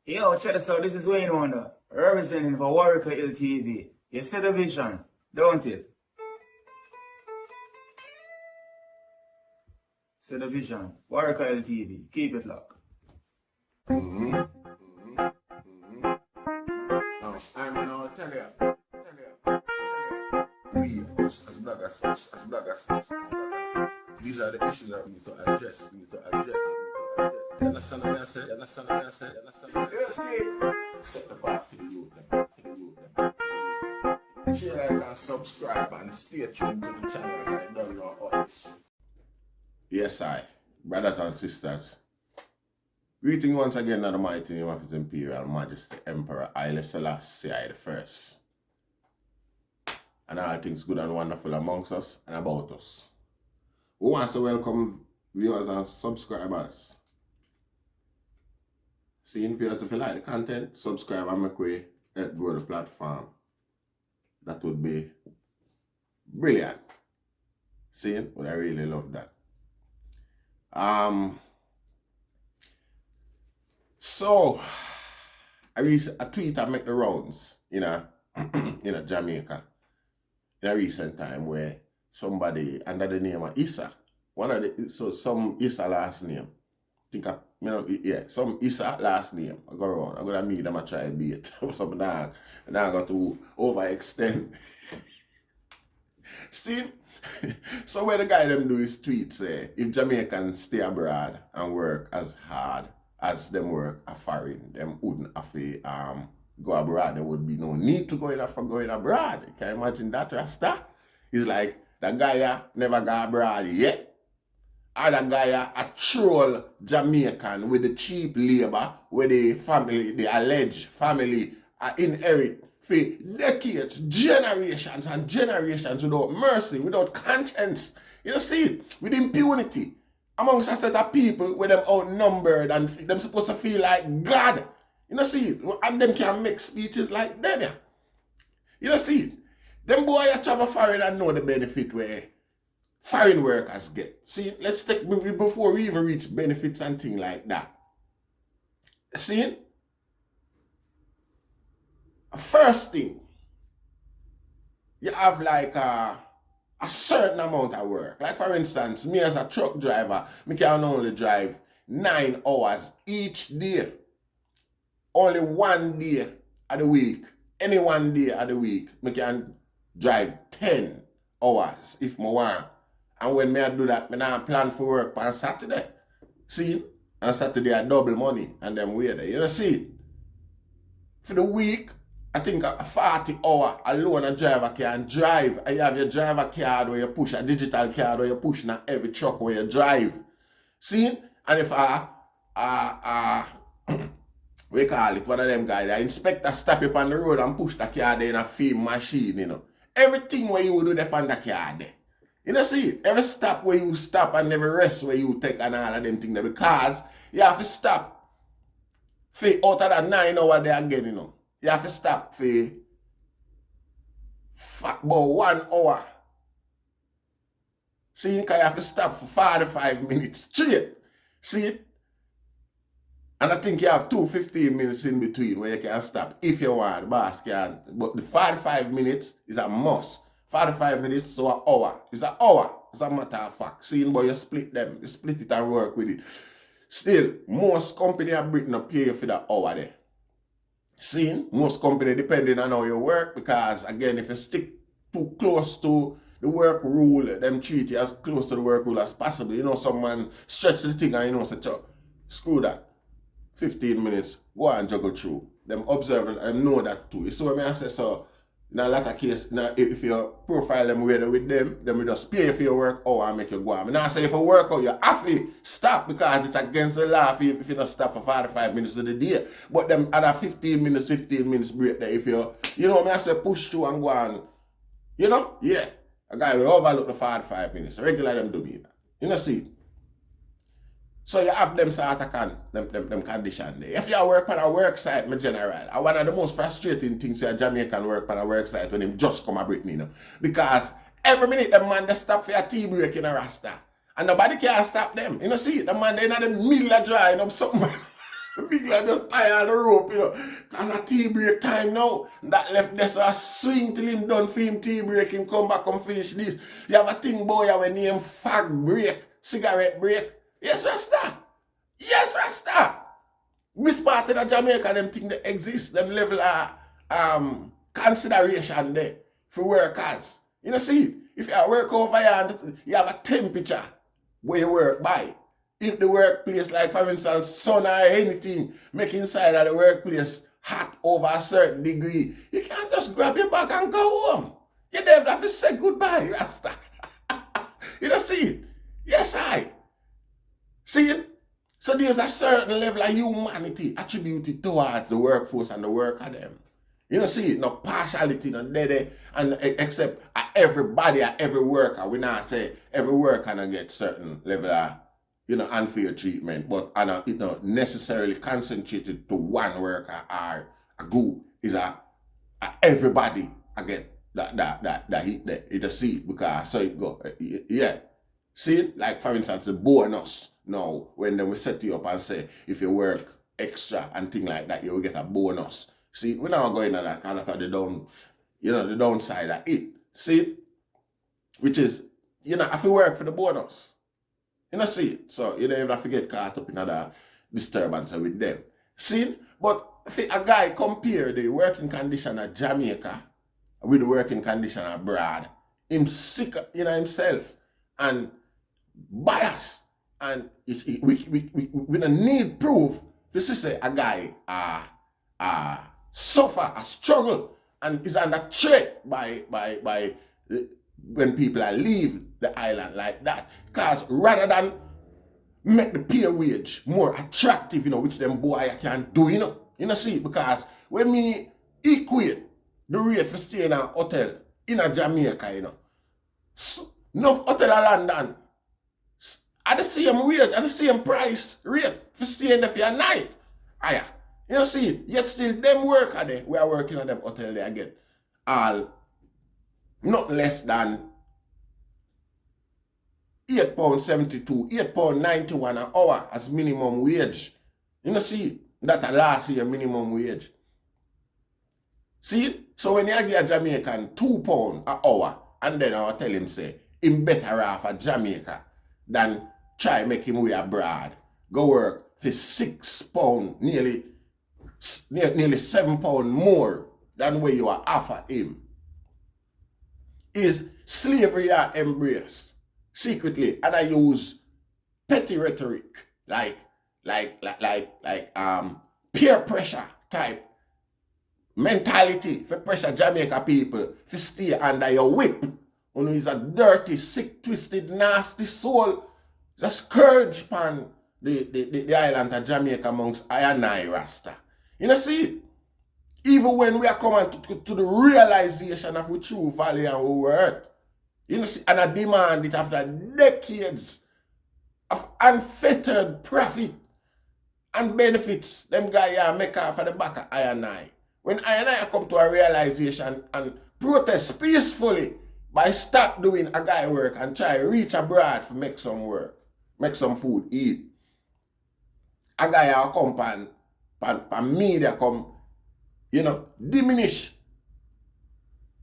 Yo, check this out. This is Wayne Wonder, representing for Warrior LTV. You see the vision, don't it? See the vision. Warrior LTV. Keep it locked. Now, I'm gonna tell you. We, as bloggers, these are the issues that we need to address. You understand what I said? Set the bar for the youth. Share, like, and subscribe, and stay tuned to the channel. I don't know all this. Yes, brothers and sisters. Greeting once again in the mighty name of His Imperial Majesty Emperor Haile Selassie I the First. And all things good and wonderful amongst us and about us. We want to welcome viewers and subscribers. Seeing viewers, if you like the content, subscribe and make way help grow the platform. That would be brilliant. Seeing, but I really love that. So a tweet I make the rounds in Jamaica in a recent time where somebody under the name of Issa, some Issa last name. Some Issa last name. I go around. I'm gonna meet them. I try to beat some dog, and I got to overextend. See, so what the guy them do is tweet say if Jamaicans stay abroad and work as hard as them work a foreign, them wouldn't have to go abroad. There would be no need to going abroad. Can you imagine that, Rasta? It's like the guy never go abroad yet. Or the guy a troll Jamaican with the cheap labor where the alleged family inherit for decades, generations and generations without mercy, without conscience. You see, with impunity. Amongst a set of people with them outnumbered and them supposed to feel like God. You see, and them can make speeches like them. Yeah. You see, them boy travel foreign and know the benefit where foreign workers get. See, let's take before we even reach benefits and things like that. See, first thing, you have like a certain amount of work. Like for instance, me as a truck driver, me can only drive 9 hours each day. Only one day of the week. Any one day of the week, me can drive 10 hours if I want. And when I do that, I plan for work on Saturday. See? On Saturday I double money and them way there. You see? For the week, I think a 40 hour alone a driver can drive. You have your driver card where you push, a digital card where you push in every truck where you drive. See? And if we call it one of them guys, the inspector stop you on the road and push the card in a film machine, you know. Everything where you do depend on the card there. You know, see, every stop where you stop and every rest where you take and all of them things there, because you have to stop for out of that 9 hours there again, you know. You have to stop for about 1 hour. See, because you have to stop for 45 minutes straight. See? And I think you have 15 minutes in between where you can stop if you want. The boss can. But the 45 minutes is a must. 45 minutes to an hour. It's an hour. It's a matter of fact. See, but you split them. You split it and work with it. Still, most companies in Britain pay you for that hour there. See, most companies depending on how you work, because again, if you stick too close to the work rule, them treat you as close to the work rule as possible. You know, someone stretch the thing and you know, say, screw that. 15 minutes, go and juggle through. Them observe and know that too. You see what I say? So, in a lot of cases, if you profile them with them, then we just pay for your work or make you go on. Now, say if you work out, you have to stop because it's against the law if you don't stop for 45 minutes of the day. But them other 15 minutes break there, if you know what I say, push through and go on. You know? Yeah. A guy will overlook the 45 minutes. Regular them do me that. You know, see? So you have them sort of them condition there. If you work on a work site, my general, one of the most frustrating things for a Jamaican work on a work site when him just come a Britain, you know. Because every minute the man they stop for a tea break in a Rasta. And nobody can stop them. You know, see, the man they in the middle of drying up something. Big lad just tie on the rope, you know. Cause a tea break time now. That left there so a swing till him done for him tea break, him come back and finish this. You have a thing boy when name fag break, cigarette break. Yes, Rasta. Yes, Rasta. This part of the Jamaica, them thing that exist, them level of consideration there for workers. You know, see, if you work over here, you have a temperature where you work by. If the workplace, like for instance, sun or anything, make inside of the workplace hot over a certain degree, you can't just grab your bag and go home. You don't have to say goodbye, Rasta. You know, see it? Yes, I. See it? So there's a certain level of humanity attributed towards the workforce and the work of them. You know, see it? No partiality, no dead, and except everybody, every worker. We not say every worker not get certain level of, you know, unfair treatment, but it not necessarily concentrated to one worker or a group. Is everybody I get that hit there. You just see it because so it go. Yeah. See it? Like for instance, the bonus. Now, when they will set you up and say, if you work extra and things like that, you will get a bonus. See, we're not going to that kind of the downside of it. See, which is, you know, if you work for the bonus, you know, see it. So you don't even have to get caught up in other disturbance with them. See, but if a guy compare the working condition at Jamaica with the working condition abroad, him sick, you know, himself and bias. And we don't need proof. This is a guy suffer, a struggle, and is under threat by when people are leave the island like that. Because rather than make the pay wage more attractive, you know, which them boy can do, you know, see, because when me equate the rate for staying in a hotel in a Jamaica, you know, no hotel in London. At the same rate, at the same price rate for staying there for a night. Aya. You know, see, yet still them worker there, we are working on them hotel there again. All not less than £8.72, £8.91 an hour as minimum wage. You know, see, that a last year minimum wage. See, so when you give a Jamaican £2 an hour, and then I'll tell him, say, him better off at Jamaica than try make him way abroad. Go work for £6, nearly £7 more than where you are offer him. Is slavery are embraced secretly, and I use petty rhetoric like peer pressure type mentality for pressure Jamaica people to stay under your whip. Who is a dirty, sick, twisted, nasty soul. It's a scourge upon the island of Jamaica amongst I and I Rasta. You know, see, even when we are coming to the realization of our true value and our worth, you know, see, and I demand it after decades of unfettered profit and benefits them guys make off of the back of I and I. When I and I come to a realization and protest peacefully, by stop doing a guy work and try reach abroad for make some work, make some food, eat. A guy will come and media come, you know, diminish.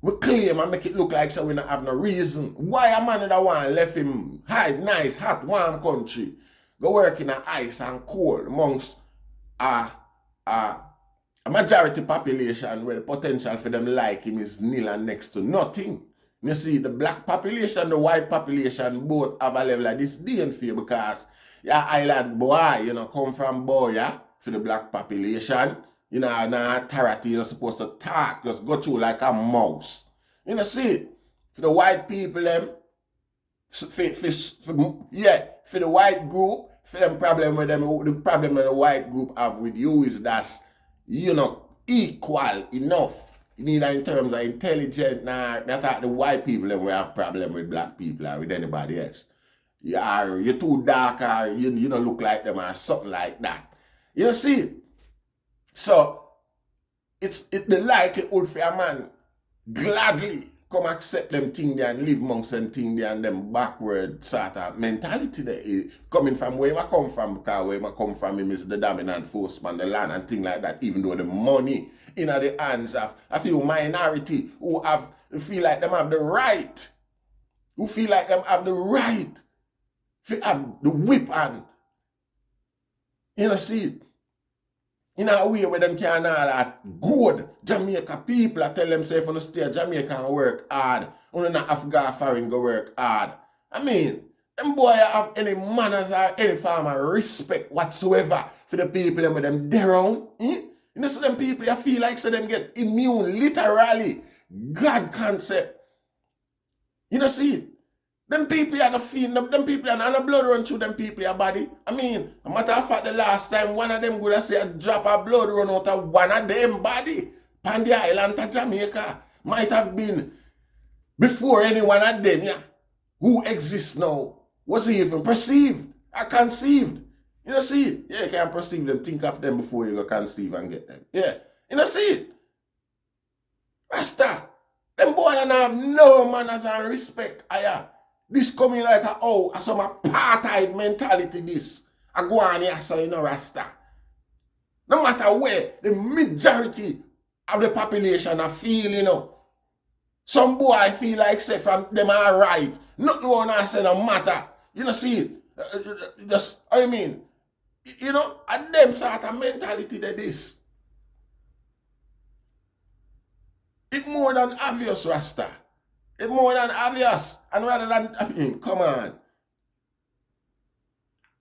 We claim and make it look like so we don't have no reason. Why a man that one left him hide nice, hot, warm country, go work in a ice and cold amongst a majority population where the potential for them like him is nil and next to nothing. You see, the black population, the white population, both have a level of disdain for you because your island boy, you know, come from boy, yeah, for the black population. You know, no authority, you're supposed to talk, just go through like a mouse. You know, see, for the white people, them, for the white group, for them problem with them, the problem that the white group have with you is that, you know, equal enough. Neither in terms of intelligent, not the white people that we have problem with black people or with anybody else. You're too dark or you don't look like them or something like that. You see? So it's the likelihood for a man gladly come accept them thing there and live amongst them thing there and them backward sort of mentality there is coming from where I come from, because where I come from him is the dominant force on the land and things like that, even though the money in the hands of a few minority who feel like them have the right, to have the whip and see it. In a way where them can all that good Jamaica people, I tell themselves on the stage, Jamaica can work hard. Only not Afghan foreign go work hard. I mean, them boy have any manners or any form of respect whatsoever for the people them with them there around. You know, so them people you feel like so them get immune, literally. God concept. You know, see it. Them people are the fiend, them people are not blood run through them people your body. I mean, a matter of fact, the last time one of them would have say a drop of blood run out of one of them body on the island of Jamaica might have been before any one of them, yeah, who exists now was even perceived or conceived. You know, see it? Yeah, you can perceive them, think of them before you go conceive and get them. Yeah, you know, see it? Rasta, them boy have no manners and respect. This coming like some apartheid mentality this. I go on here so you know Rasta. No matter where the majority of the population are feeling, some boy feel like say from them are right. Nothing one I say no matter. You know, see it. Just I mean, and them sort of mentality that this. It's more than obvious, Rasta. It's more than obvious. And rather than, come on.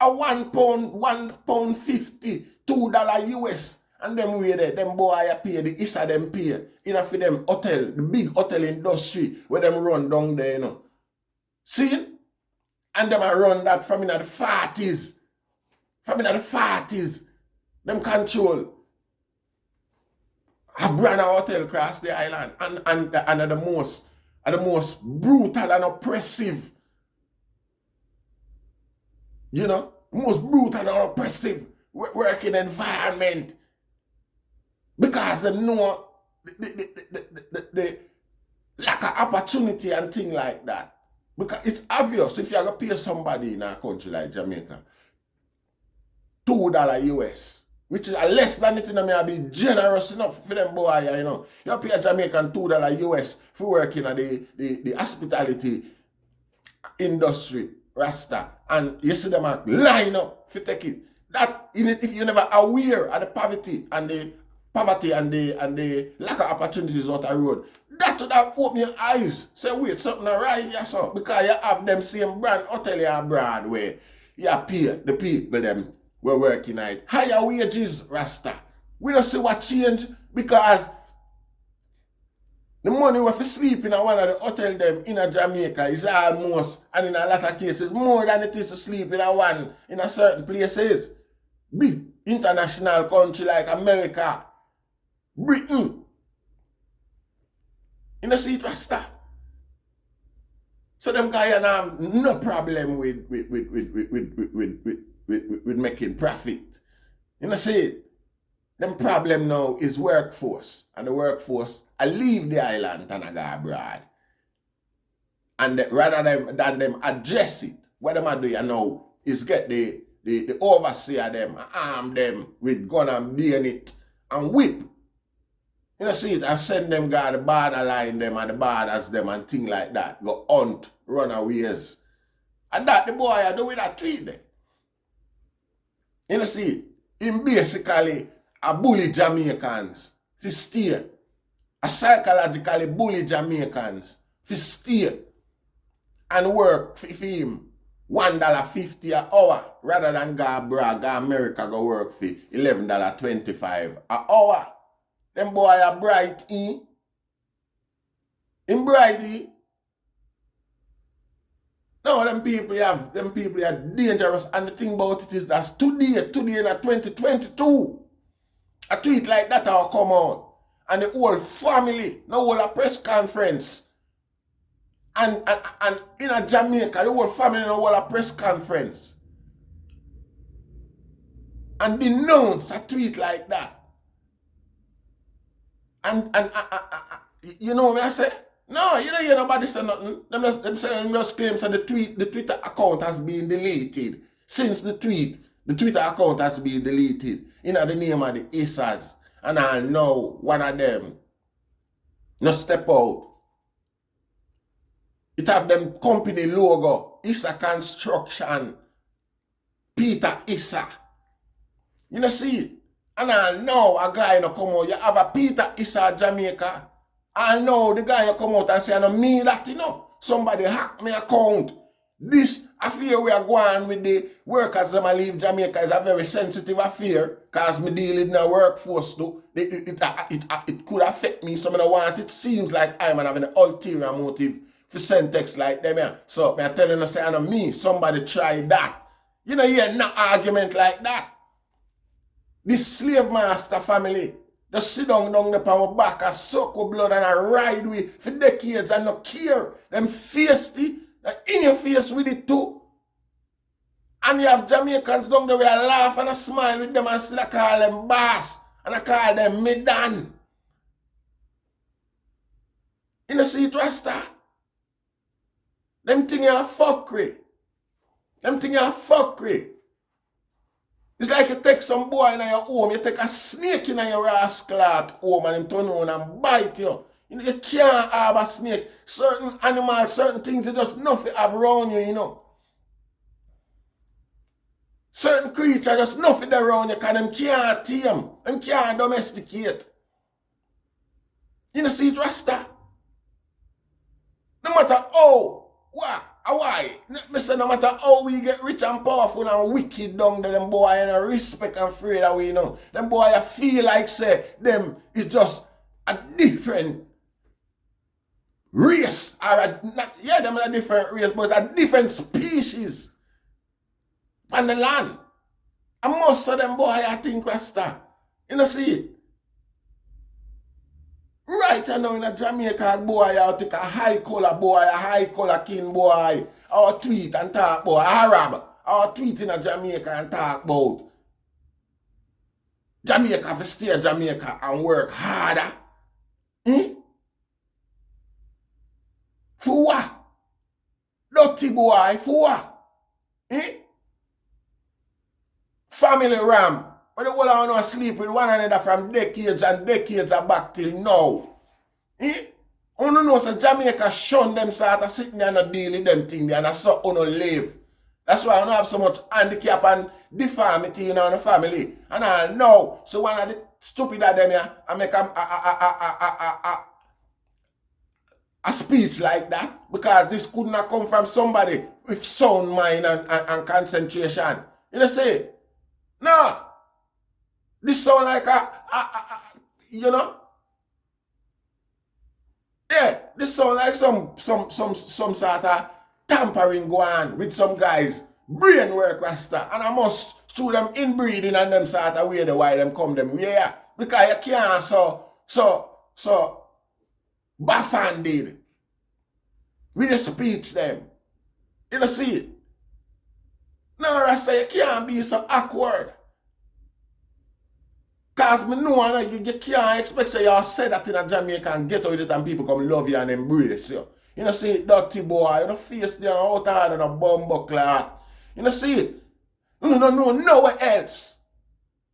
A £1 50, $2 US. And them way there, them boy pay, the Issa them pay. For them hotel, the big hotel industry where them run down there, See? And them run that from in the 40s. From in the 40s. Them control a brand of hotel across the island. And the most brutal and oppressive, most brutal and oppressive working environment, because they know the lack of opportunity and things like that. Because it's obvious if you're going to pay somebody in a country like Jamaica $2 US, which is less than it, may be generous enough for them boy, You pay a Jamaican $2 US for working at the hospitality industry, Rasta, and you see them line up for take it. That if you're never aware of the poverty and the lack of opportunities out the road, that would have opened your eyes. Say, wait, something right here, so because you have them same brand hotel abroad where you pay the people them we're working at higher wages, Rasta. We don't see what change because the money we for sleep in one of the hotel them in a Jamaica is almost, and in a lot of cases, more than it is to sleep in a certain places. Big international country like America, Britain. In the seat, Rasta. So them guys have no problem with making profit. You know, see it? Them problem now is workforce. And the workforce, I leave the island and I go abroad. And rather than them address it, what them do now is get the overseer them, arm them with gun and bayonet and whip. You know, see it, and send them guard the borderline them and the borders them and things like that. Go hunt, runaways. And that the boy I do with that tweet there. You know, see, him basically a bully Jamaicans for stay. A psychologically bully Jamaicans for stay and work for him $1.50 an hour rather than go abroad, go America, go work for $11.25 an hour. Them boy are bright, In bright, No, them people are dangerous, and the thing about it is that today in 2022, a tweet like that will come out, and the whole family, the whole press conference, and in a Jamaica, the whole family, the whole press conference, and denounce a tweet like that. And you know what I say? No, you don't hear nobody say nothing. Them just claims that the Twitter account has been deleted. Since the Twitter account has been deleted. In the name of the Issas. And I know one of them no step out. It have them company logo. Issa Construction. Peter Issa. You know see it? And I know a guy no come out. You have a Peter Issa Jamaica. I know the guy no come out and say, I don't mean that, you know. Somebody hack my account. This affair we are going with the workers that leave Jamaica is a very sensitive affair because me deal in the workforce too. It could affect me, so I don't want it. Seems like I'm having an ulterior motive for send text like them. Yeah. So I'm telling you, say, I don't mean somebody try that. You know, you hear no argument like that. This slave master family, they sit down the power back and suck with blood and I ride with for decades and not care. Them feisty, in your face with it too. And you have Jamaicans down there where I laugh and I smile with them and still I call them boss and I call them midan. You know see it, Rasta? Them things are fuckery. Them things are fuckery. It's like you take some boy in your home, you take a snake in your rascal at home and him turn around and bite you. You know, you can't have a snake. Certain animals, certain things you just nothing have around you, you know. Certain creatures just nothing around you because them can't tame. Them can't domesticate. You know, see it, Rasta? No matter how, why? No matter how we get rich and powerful and wicked down there, them boy and respect and afraid that we you know. Them boy I feel like say them is just a different race. Them are a different race, but it's a different species on the land. And most of them boy I think Rasta. You know see it? Right now in a Jamaica boy, I'll take a high color boy, a high color king boy, or tweet and talk about Arab, or tweet in a Jamaica and talk about Jamaica for stay Jamaica and work harder. For what? Dirty boy, for what? Family ram. But the whole of them sleep with one another from decades and decades back till now. You know so Jamaica shun them sort of sitting there and deal with them things and that's so live. That's why I don't have so much handicap and deformity in our family. And I know. So one of the stupid of them here, I make a speech like that because this could not come from somebody with sound mind and concentration. You know say? No. This sound like you know? Yeah, this sound like some sort of tampering go on with some guys brain work Rasta. And I must through them inbreeding and them sort of way the why them come them yeah. Because you can't so baffanded with the speech them. You know see it? No Rasta, you can't be so awkward. Because me know you can't expect say you say that in a Jamaica and get out with it and people come love you and embrace you. You know see it, dirty boy, you know face there out hard and a bumbo clock. You know see it? You don't know nowhere else.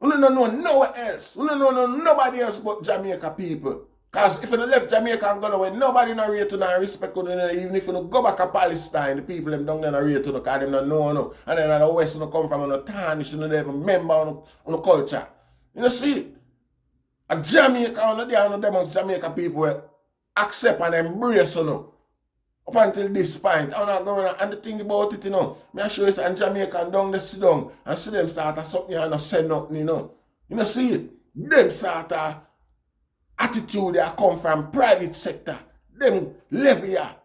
You don't know nowhere else. You don't know nobody else but Jamaica people. Because if you left Jamaica and go away, nobody no rate to no respect you, even if you go back to Palestine, the people them down there no rate to no because them no know no. And then the West no come from no tarnish, you never remember on the culture. You know see, a Jamaica on there and them Jamaica people will accept and embrace you know. Up until this point. I'm not going and the thing about it, you know. I show you some Jamaican down there sit down and see them start of something and not say nothing, you know. You know see it? Them sort of attitude that come from private sector. Them level here.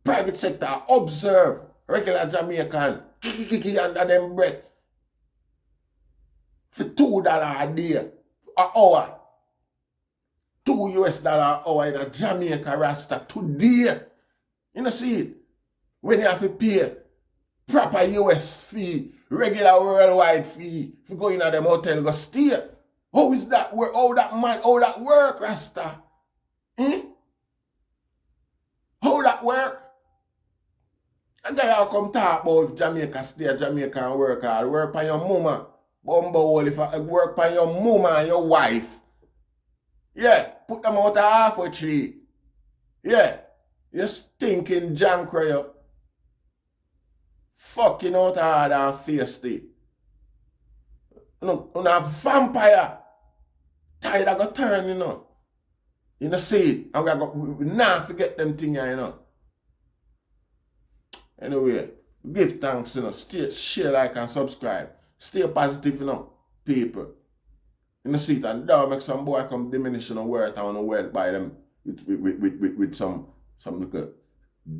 Private sector observe regular Jamaican kiki under them breath. For $2 a day, an hour. $2 an hour in a Jamaica Rasta today. You know see it? When you have to pay proper US fee, regular worldwide fee, if you go in a them hotel, go stay. How is that work? How that work, Rasta? that work. And guy will come talk about if Jamaica stay Jamaica and work hard. Work on your mama. Bumble if I work on your mama and your wife. Yeah, put them out of half a tree. Yeah, you stinking jankra, you. Fucking out hard and feisty. No, a vampire. Tide I go turn, you know. You know, see it. And we not forget them things, you know. Anyway, give thanks, you know. Stay, share, like, and subscribe. Stay positive, you know, people. You know, see it. And don't make some boy come diminish, you know, worth on the wealth by them with some little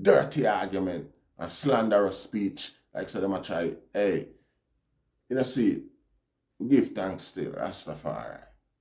dirty argument and slanderous speech. Like so them a try, hey, you know, see it. Give thanks still, Rastafari.